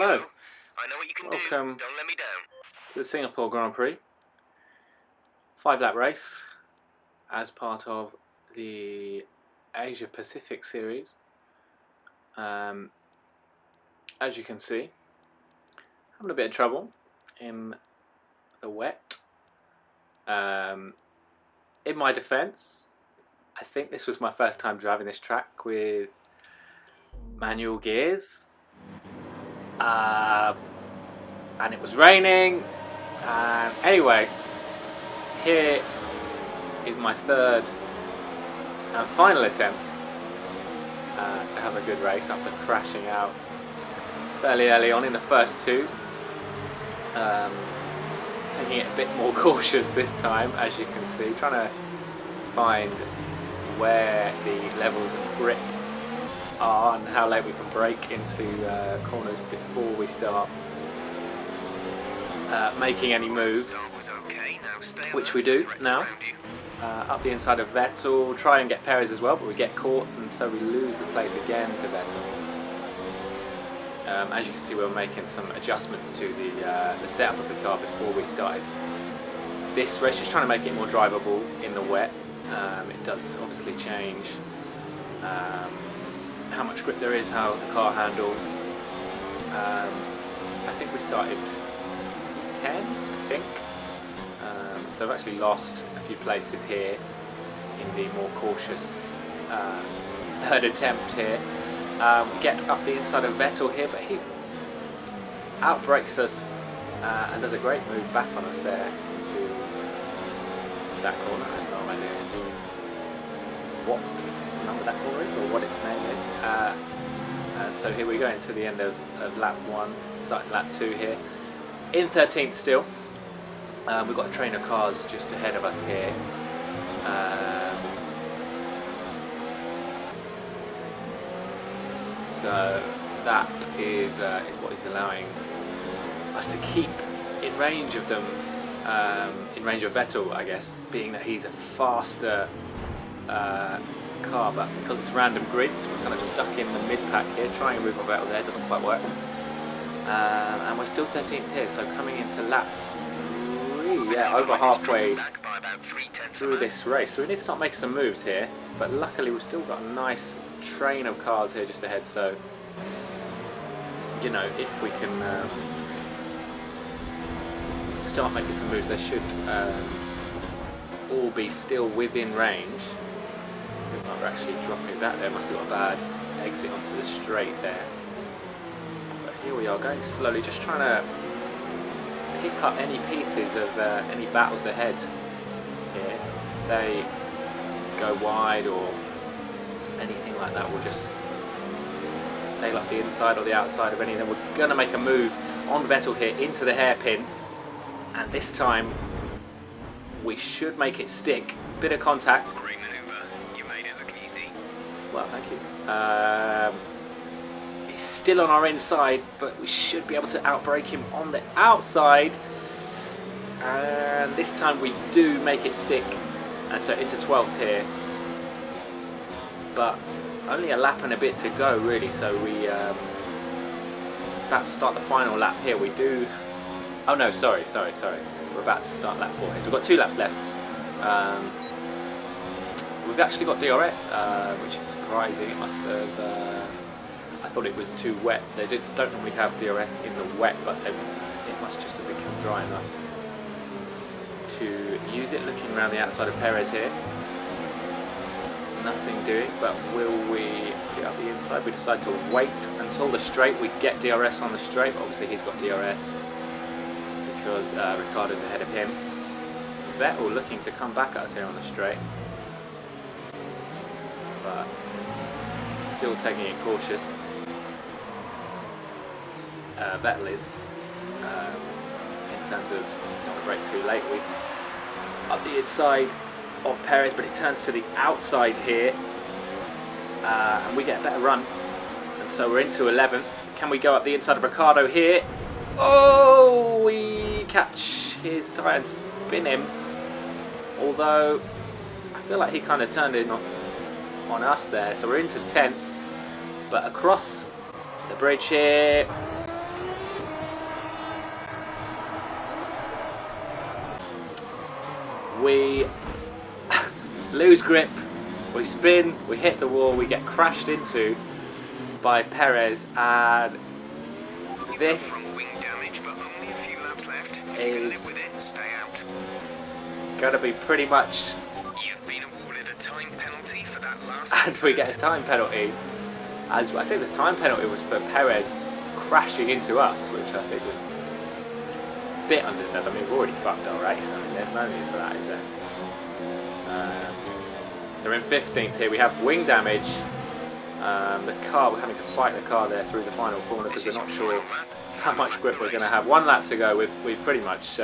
Hello. I know what you can Welcome do. Don't let me down. to the Singapore Grand Prix 5-lap race as part of the Asia Pacific Series. As you can see, having a bit of trouble in the wet. In my defence, I think this was my first time driving this track with manual gears. And it was raining, and anyway, here is my third and final attempt to have a good race after crashing out fairly early on in the first two. Taking it a bit more cautious this time, as you can see, trying to find where the levels of grip are and how late we can brake into corners before we start making any moves, which we do now. Up the inside of Vettel, try and get Perez as well, but we get caught, and so we lose the place again to Vettel. As you can see, we were making some adjustments to the setup of the car before we started this race, just trying to make it more drivable in the wet. It does obviously change how much grip there is, how the car handles. I think we started 10, I think. So I've actually lost a few places here in the more cautious third attempt here. We get up the inside of Vettel here, but he outbrakes us and does a great move back on us there into that corner. I have no idea what number that corner is or what its name is. So here we go into the end of lap 1, starting lap 2 here. In 13th still. We've got a train of cars just ahead of us here. So that is what is allowing us to keep in range of them, in range of Vettel, I guess, being that he's a faster car, but because it's random grids, we're kind of stuck in the mid-pack here, trying to move on Vettel there, doesn't quite work. And we're still 13th here, so coming into lap 3, yeah, over halfway through this race. So we need to start making some moves here, but luckily we've still got a nice train of cars here just ahead, so, you know, if we can start making some moves, they should all be still within range. We're actually dropping that there, must have got a bad exit onto the straight there. But here we are, going slowly, just trying to pick up any pieces of any battles ahead here. If they go wide or anything like that, we'll just sail up the inside or the outside of any of them. We're going to make a move on Vettel here into the hairpin, and this time we should make it stick. Bit of contact. Great maneuver. You made it look easy. Well, thank you. He's still on our inside, but we should be able to outbrake him on the outside. And this time we do make it stick, and so into 12th here. But only a lap and a bit to go, really. So we about to start the final lap here. We do. Oh no, sorry. We're about to start lap 4 here. So we've got 2 laps left. We've actually got DRS, which is surprising. It must have. I thought it was too wet. They don't normally have DRS in the wet, but it must just have become dry enough to use it. Looking around the outside of Perez here. Nothing doing, but will we get up the inside? We decide to wait until the straight. We get DRS on the straight, but obviously he's got DRS because Ricciardo's ahead of him. Vettel looking to come back at us here on the straight, but still taking it cautious. Vettel is, in terms of not to brake too late, we up the inside of Perez, but it turns to the outside here, and we get a better run, and so we're into 11th. Can we go up the inside of Ricciardo here? Oh, we catch his tyre and spin him, although I feel like he kind of turned in on us there. So we're into 10th, but across the bridge here, we lose grip, we spin, we hit the wall, we get crashed into by Perez, and this Wing damage, but only a few laps left. If you can is live with it, stay out. gonna be pretty much, You've been awarded a time penalty for that last and we get a incident. time penalty. As I think the time penalty was for Perez crashing into us, which I think was a bit undeserved. I mean, we've already fucked our race. I mean, there's no need for that, is there? So we're in 15th here. We have wing damage. The car, we're having to fight the car there through the final corner because we're not sure how much grip we're going to have. 1 lap to go. We've pretty much,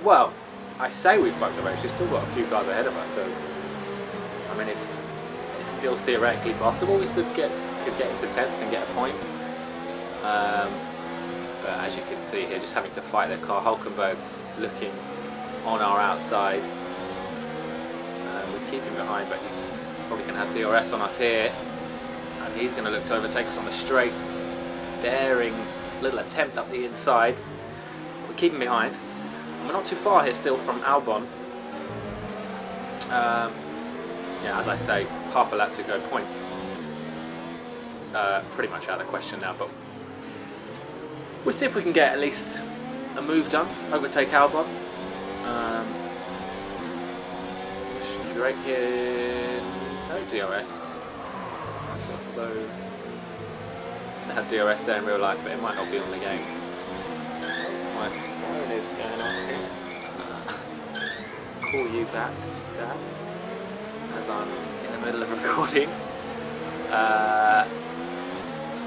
well, I say we've fucked the race. We've still got a few cars ahead of us. So, I mean, it's still theoretically possible. We still could get into 10th and get a point. But as you can see here, just having to fight the car. Hulkenberg looking on our outside. We're keeping behind, but he's probably going to have DRS on us here. And he's going to look to overtake us on the straight. Daring little attempt up the inside. We're keeping behind. We're not too far here still from Albon. Yeah, as I say, half a lap to go. Points pretty much out of the question now, but we'll see if we can get at least a move done, overtake Albon. Straight here, no DRS, although they have DRS there in real life, but it might not be on the game. My phone is going off here. Call you back, Dad, as I'm in the middle of recording.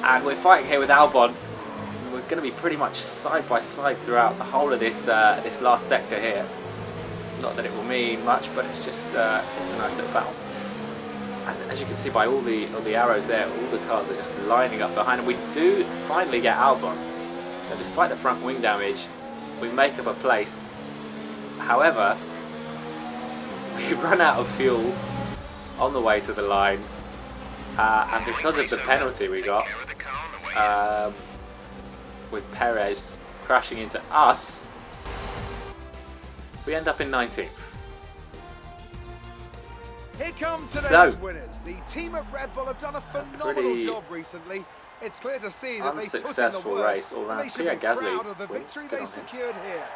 And we're fighting here with Albon. We're going to be pretty much side by side throughout the whole of this this last sector here. Not that it will mean much, but it's just it's a nice little battle. And as you can see by all the arrows there, all the cars are just lining up behind, and we do finally get Albon. So despite the front wing damage, we make up a place. However, we run out of fuel on the way to the line, and because of the penalty we got, with Perez crashing into us, we end up in 19th. Here come today's So, winners. The team at Red Bull have done a phenomenal job recently. It's clear to see that they've put in the unsuccessful work, race all and round. they should Pierre be Gasly proud of the wins. victory Good they on him. secured here.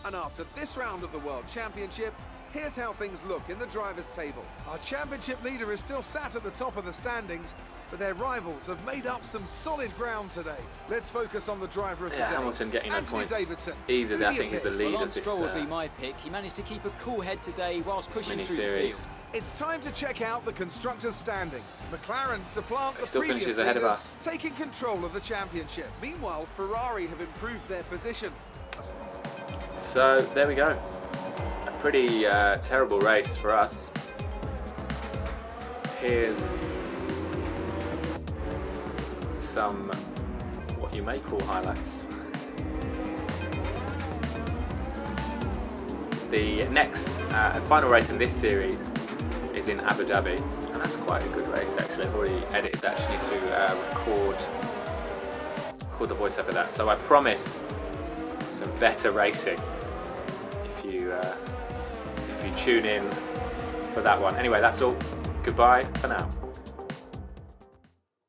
And after this round of the World Championship, here's how things look in the drivers' table. Our championship leader is still sat at the top of the standings, but their rivals have made up some solid ground today. Let's focus on the driver of the day. Hamilton getting no Anthony points. Davidson. Either, Who I do you think, is the pick? lead Well, of this Stroll would be my pick. He managed to keep a cool head today whilst pushing through the mini-series. field. It's time to check out the constructors' standings. McLaren supplant the Still previous finishes ahead of leaders, us. taking control of the championship. Meanwhile, Ferrari have improved their position. So there we go. A pretty terrible race for us. Here's some what you may call highlights. The next and final race in this series is in Abu Dhabi, and that's quite a good race actually. I've already edited actually to record the voiceover of that, so I promise some better racing if you tune in for that one. Anyway, that's all. Goodbye for now.